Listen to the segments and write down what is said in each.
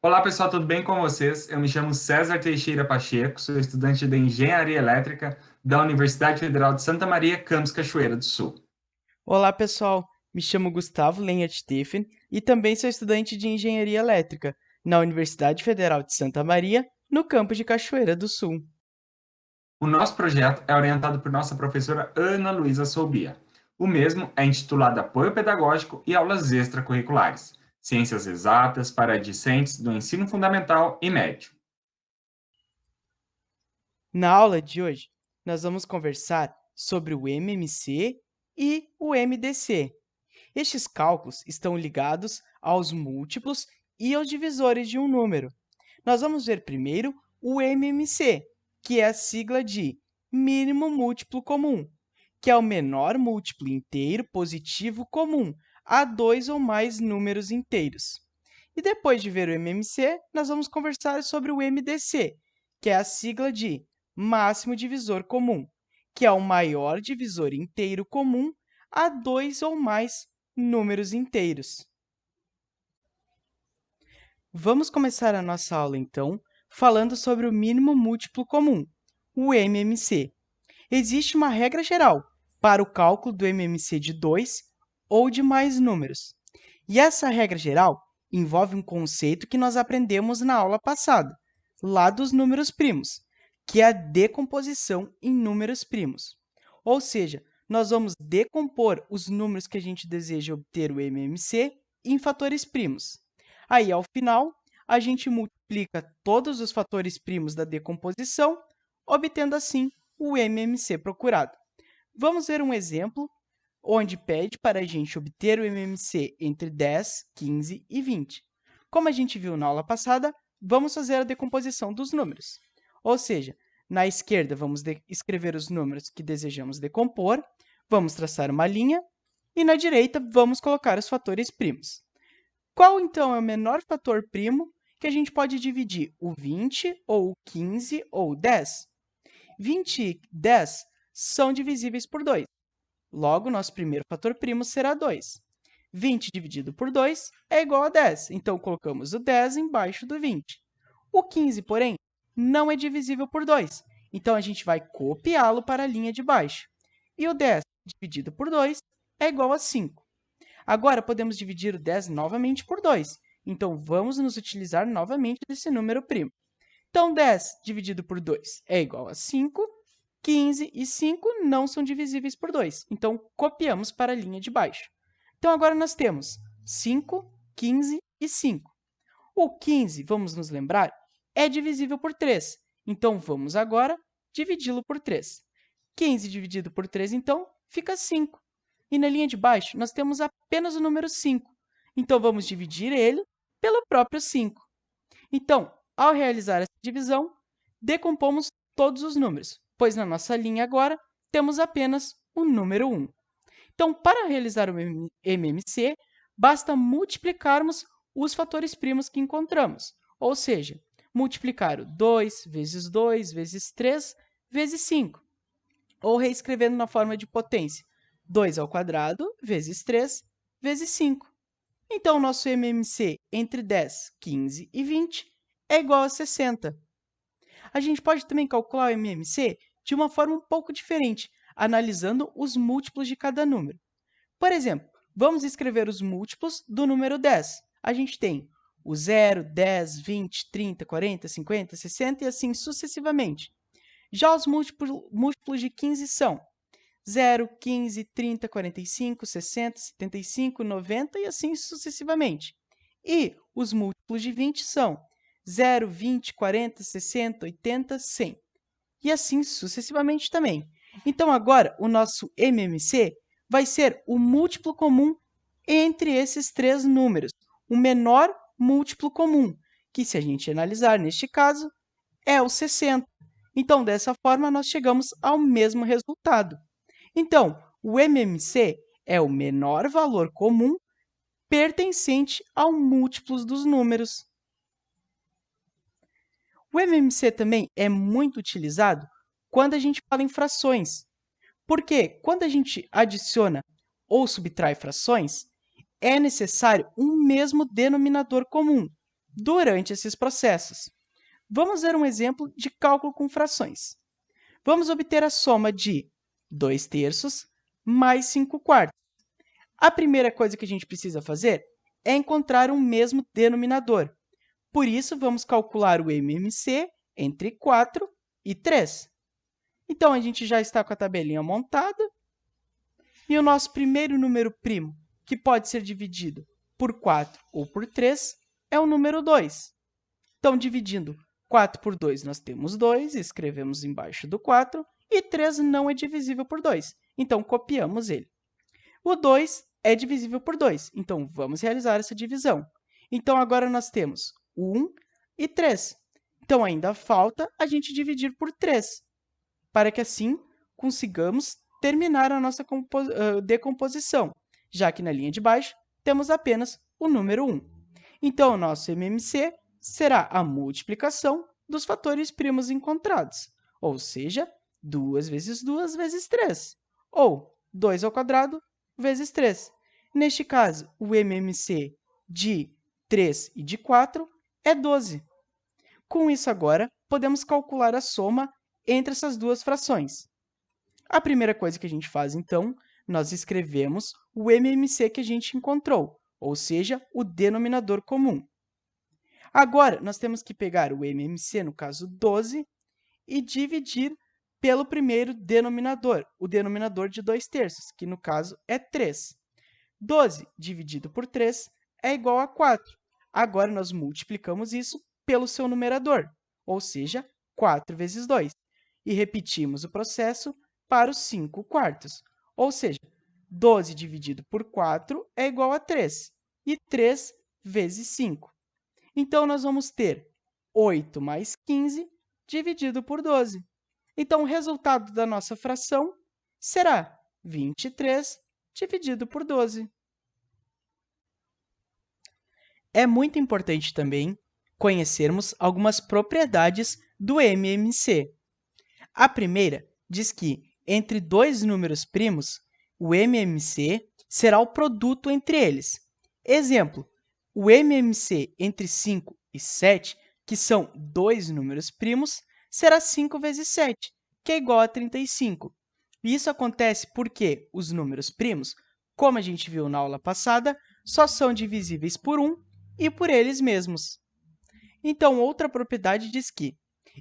Olá pessoal, tudo bem com vocês? Eu me chamo César Teixeira Pacheco, sou estudante de Engenharia Elétrica da Universidade Federal de Santa Maria, campus Cachoeira do Sul. Olá, pessoal. Me chamo Gustavo Lenhart Steffen e também sou estudante de Engenharia Elétrica na Universidade Federal de Santa Maria, no campus de Cachoeira do Sul. O nosso projeto é orientado por nossa professora Ana Luísa Soubia. O mesmo é intitulado Apoio Pedagógico e Aulas Extracurriculares, Ciências Exatas para Discentes do Ensino Fundamental e Médio. Na aula de hoje, nós vamos conversar sobre o MMC e o MDC. Estes cálculos estão ligados aos múltiplos e aos divisores de um número. Nós vamos ver primeiro o MMC, que é a sigla de mínimo múltiplo comum, que é o menor múltiplo inteiro positivo comum a dois ou mais números inteiros. E depois de ver o MMC, nós vamos conversar sobre o MDC, que é a sigla de máximo divisor comum, que é o maior divisor inteiro comum a dois ou mais números inteiros. Vamos começar a nossa aula, então, falando sobre o mínimo múltiplo comum, o MMC. Existe uma regra geral para o cálculo do MMC de dois ou de mais números. E essa regra geral envolve um conceito que nós aprendemos na aula passada, lá dos números primos, que é a decomposição em números primos. Ou seja, nós vamos decompor os números que a gente deseja obter o MMC em fatores primos. Aí, ao final, a gente multiplica todos os fatores primos da decomposição, obtendo assim o MMC procurado. Vamos ver um exemplo onde pede para a gente obter o MMC entre 10, 15 e 20. Como a gente viu na aula passada, vamos fazer a decomposição dos números. Ou seja, na esquerda, vamos escrever os números que desejamos decompor, vamos traçar uma linha, e na direita, vamos colocar os fatores primos. Qual, então, é o menor fator primo que a gente pode dividir o 20, ou o 15, ou o 10? 20 e 10 são divisíveis por 2. Logo, nosso primeiro fator primo será 2. 20 dividido por 2 é igual a 10, então colocamos o 10 embaixo do 20. O 15, porém, não é divisível por 2, então a gente vai copiá-lo para a linha de baixo. E o 10 dividido por 2 é igual a 5. Agora, podemos dividir o 10 novamente por 2, então vamos nos utilizar novamente desse número primo. Então, 10 dividido por 2 é igual a 5, 15 e 5 não são divisíveis por 2, então copiamos para a linha de baixo. Então, agora nós temos 5, 15 e 5. O 15, vamos nos lembrar, é divisível por 3, então vamos agora dividi-lo por 3. 15 dividido por 3, então, fica 5. E na linha de baixo, nós temos apenas o número 5, então vamos dividir ele pelo próprio 5. Então, ao realizar essa divisão, decompomos todos os números, pois na nossa linha agora temos apenas o número 1. Então, para realizar o MMC, basta multiplicarmos os fatores primos que encontramos, ou seja, multiplicar o 2 vezes 2 vezes 3 vezes 5, ou reescrevendo na forma de potência, 2 ao quadrado vezes 3 vezes 5. Então, nosso MMC entre 10, 15 e 20 é igual a 60. A gente pode também calcular o MMC de uma forma um pouco diferente, analisando os múltiplos de cada número. Por exemplo, vamos escrever os múltiplos do número 10. A gente tem o 0, 10, 20, 30, 40, 50, 60 e assim sucessivamente. Já os múltiplos de 15 são 0, 15, 30, 45, 60, 75, 90 e assim sucessivamente. E os múltiplos de 20 são 0, 20, 40, 60, 80, 100. E assim sucessivamente também. Então, agora, o nosso MMC vai ser o múltiplo comum entre esses três números, o menor múltiplo comum, que, se a gente analisar neste caso, é o 60. Então, dessa forma, nós chegamos ao mesmo resultado. Então, o MMC é o menor valor comum pertencente ao múltiplos dos números. O MMC também é muito utilizado quando a gente fala em frações, porque quando a gente adiciona ou subtrai frações, é necessário um mesmo denominador comum, durante esses processos. Vamos ver um exemplo de cálculo com frações. Vamos obter a soma de 2/3 mais 5/4. A primeira coisa que a gente precisa fazer é encontrar um mesmo denominador. Por isso, vamos calcular o MMC entre 4 e 3. Então, a gente já está com a tabelinha montada. E o nosso primeiro número primo, que pode ser dividido por 4 ou por 3, é o número 2. Então, dividindo 4 por 2, nós temos 2, escrevemos embaixo do 4, e 3 não é divisível por 2, então copiamos ele. O 2 é divisível por 2, então vamos realizar essa divisão. Então, agora nós temos 1 e 3. Então, ainda falta a gente dividir por 3, para que assim consigamos terminar a nossa decomposição, já que na linha de baixo temos apenas o número 1. Então, o nosso MMC será a multiplicação dos fatores primos encontrados, ou seja, 2 vezes 2 vezes 3, ou 2 ao quadrado vezes 3. Neste caso, o MMC de 3 e de 4 é 12. Com isso, agora, podemos calcular a soma entre essas duas frações. A primeira coisa que a gente faz, então, nós escrevemos o MMC que a gente encontrou, ou seja, o denominador comum. Agora, nós temos que pegar o MMC, no caso 12, e dividir pelo primeiro denominador, o denominador de 2/3, que no caso é 3. 12 dividido por 3 é igual a 4. Agora, nós multiplicamos isso pelo seu numerador, ou seja, 4 vezes 2. E repetimos o processo para os 5/4. Ou seja, 12 dividido por 4 é igual a 3, e 3 vezes 5. Então, nós vamos ter 8 mais 15 dividido por 12. Então, o resultado da nossa fração será 23 dividido por 12. É muito importante também conhecermos algumas propriedades do MMC. A primeira diz que, entre dois números primos, o MMC será o produto entre eles. Exemplo, o MMC entre 5 e 7, que são dois números primos, será 5 vezes 7, que é igual a 35. E isso acontece porque os números primos, como a gente viu na aula passada, só são divisíveis por 1 e por eles mesmos. Então, outra propriedade diz que,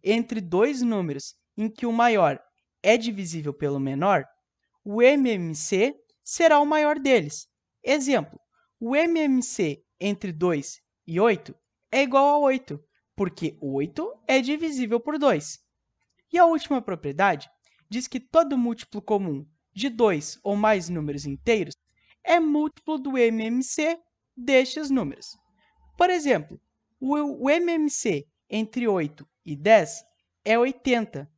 entre dois números em que o maior é divisível pelo menor, o MMC será o maior deles. Exemplo, o MMC entre 2 e 8 é igual a 8, porque 8 é divisível por 2. E a última propriedade diz que todo múltiplo comum de 2 ou mais números inteiros é múltiplo do MMC destes números. Por exemplo, o MMC entre 8 e 10 é 80,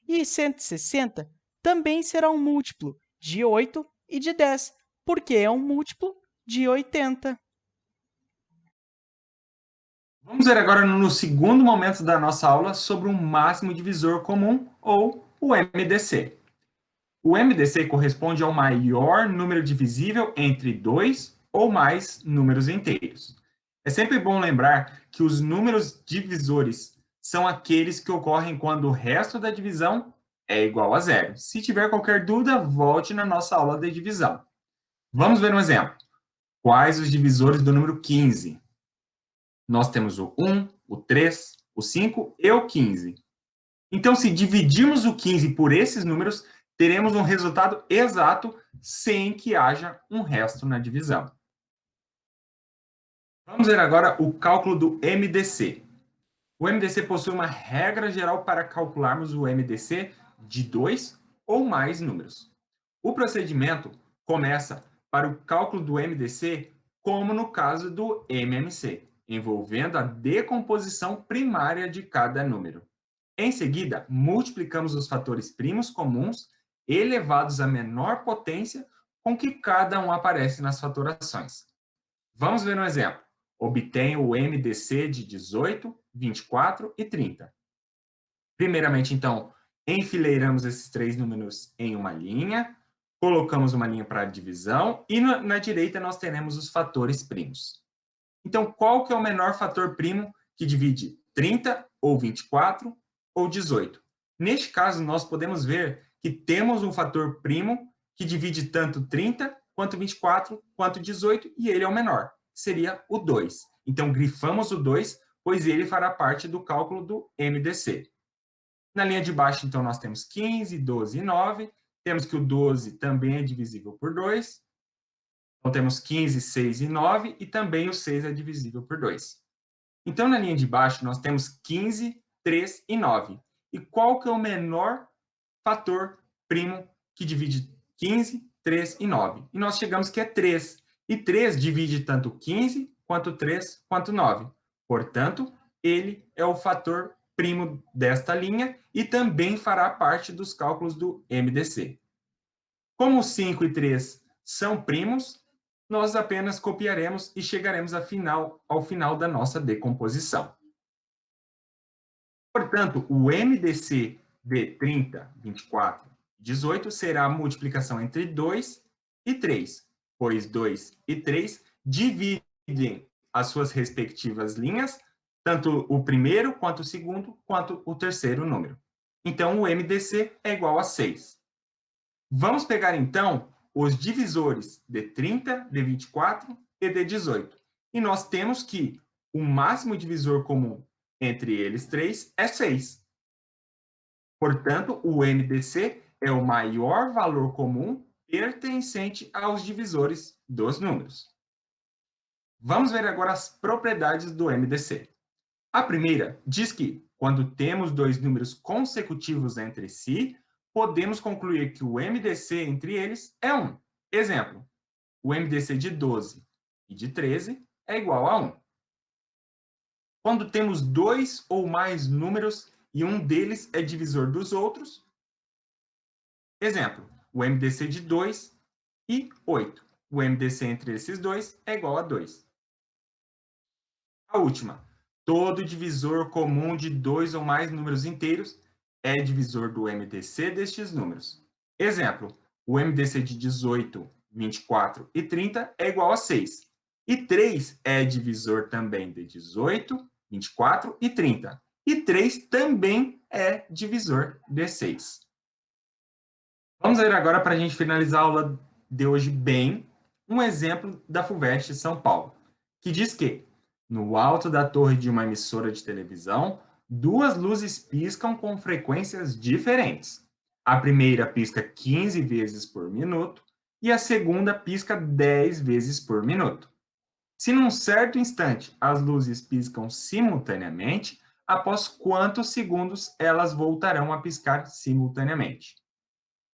e 160 também será um múltiplo de 8 e de 10, porque é um múltiplo de 80. Vamos ver agora no segundo momento da nossa aula sobre o máximo divisor comum, ou o MDC. O MDC corresponde ao maior número divisível entre dois ou mais números inteiros. É sempre bom lembrar que os números divisores são aqueles que ocorrem quando o resto da divisão é igual a zero. Se tiver qualquer dúvida, volte na nossa aula de divisão. Vamos ver um exemplo. Quais os divisores do número 15? Nós temos o 1, o 3, o 5 e o 15. Então, se dividirmos o 15 por esses números, teremos um resultado exato sem que haja um resto na divisão. Vamos ver agora o cálculo do MDC. O MDC possui uma regra geral para calcularmos o MDC de dois ou mais números. O procedimento começa para o cálculo do MDC como no caso do MMC, envolvendo a decomposição primária de cada número. Em seguida, multiplicamos os fatores primos comuns elevados à menor potência com que cada um aparece nas fatorações. Vamos ver um exemplo. Obtenho o MDC de 18, 24 e 30. Primeiramente, então, enfileiramos esses três números em uma linha, colocamos uma linha para a divisão e na direita nós teremos os fatores primos. Então, qual que é o menor fator primo que divide 30 ou 24 ou 18? Neste caso, nós podemos ver que temos um fator primo que divide tanto 30 quanto 24 quanto 18 e ele é o menor, seria o 2. Então, grifamos o 2, pois ele fará parte do cálculo do MDC. Na linha de baixo, então, nós temos 15, 12 e 9. Temos que o 12 também é divisível por 2. Então, temos 15, 6 e 9, e também o 6 é divisível por 2. Então, na linha de baixo, nós temos 15, 3 e 9. E qual que é o menor fator primo que divide 15, 3 e 9? E nós chegamos que é 3. E 3 divide tanto 15, quanto 3, quanto 9. Portanto, ele é o fator primo desta linha e também fará parte dos cálculos do MDC. Como 5 e 3 são primos, nós apenas copiaremos e chegaremos ao final da nossa decomposição. Portanto, o MDC de 30, 24 e 18 será a multiplicação entre 2 e 3, pois 2 e 3 dividem as suas respectivas linhas, tanto o primeiro, quanto o segundo, quanto o terceiro número. Então, o MDC é igual a 6. Vamos pegar, então, os divisores de 30, de 24 e de 18. E nós temos que o máximo divisor comum entre eles três é 6. Portanto, o MDC é o maior valor comum pertencente aos divisores dos números. Vamos ver agora as propriedades do MDC. A primeira diz que, quando temos dois números consecutivos entre si, podemos concluir que o MDC entre eles é 1. Exemplo, o MDC de 12 e de 13 é igual a 1. Quando temos dois ou mais números e um deles é divisor dos outros, exemplo, o MDC de 2 e 8. O MDC entre esses dois é igual a 2. A última, todo divisor comum de dois ou mais números inteiros é divisor do MDC destes números. Exemplo, o MDC de 18, 24 e 30 é igual a 6. E 3 é divisor também de 18, 24 e 30. E 3 também é divisor de 6. Vamos ver agora, para a gente finalizar a aula de hoje bem, um exemplo da FUVEST São Paulo, que diz que, no alto da torre de uma emissora de televisão, duas luzes piscam com frequências diferentes. A primeira pisca 15 vezes por minuto e a segunda pisca 10 vezes por minuto. Se num certo instante as luzes piscam simultaneamente, após quantos segundos elas voltarão a piscar simultaneamente?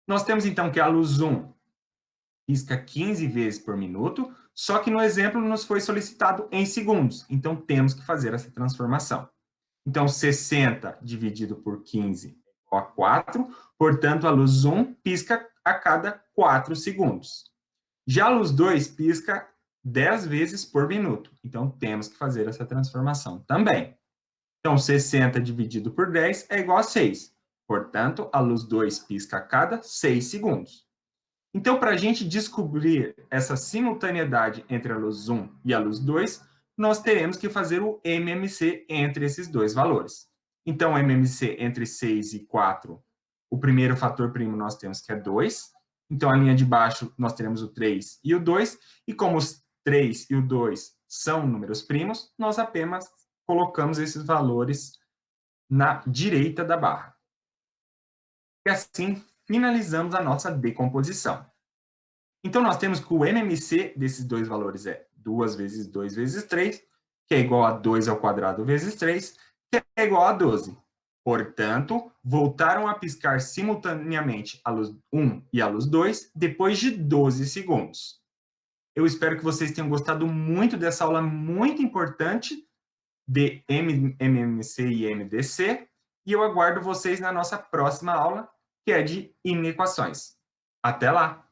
Nós temos então que a luz 1 pisca 15 vezes por minuto, só que no exemplo nos foi solicitado em segundos, então temos que fazer essa transformação. Então, 60 dividido por 15 é igual a 4, portanto, a luz 1 pisca a cada 4 segundos. Já a luz 2 pisca 10 vezes por minuto, então temos que fazer essa transformação também. Então, 60 dividido por 10 é igual a 6, portanto, a luz 2 pisca a cada 6 segundos. Então, para a gente descobrir essa simultaneidade entre a luz 1 e a luz 2, nós teremos que fazer o MMC entre esses dois valores. Então, o MMC entre 6 e 4, o primeiro fator primo nós temos que é 2. Então, a linha de baixo nós teremos o 3 e o 2. E como os 3 e o 2 são números primos, nós apenas colocamos esses valores na direita da barra. E assim finalizamos a nossa decomposição. Então, nós temos que o MMC desses dois valores é 2 vezes 2 vezes 3, que é igual a 2 ao quadrado vezes 3, que é igual a 12. Portanto, voltaram a piscar simultaneamente a luz 1 e a luz 2 depois de 12 segundos. Eu espero que vocês tenham gostado muito dessa aula muito importante de MMC e MDC, e eu aguardo vocês na nossa próxima aula, que é de inequações. Até lá!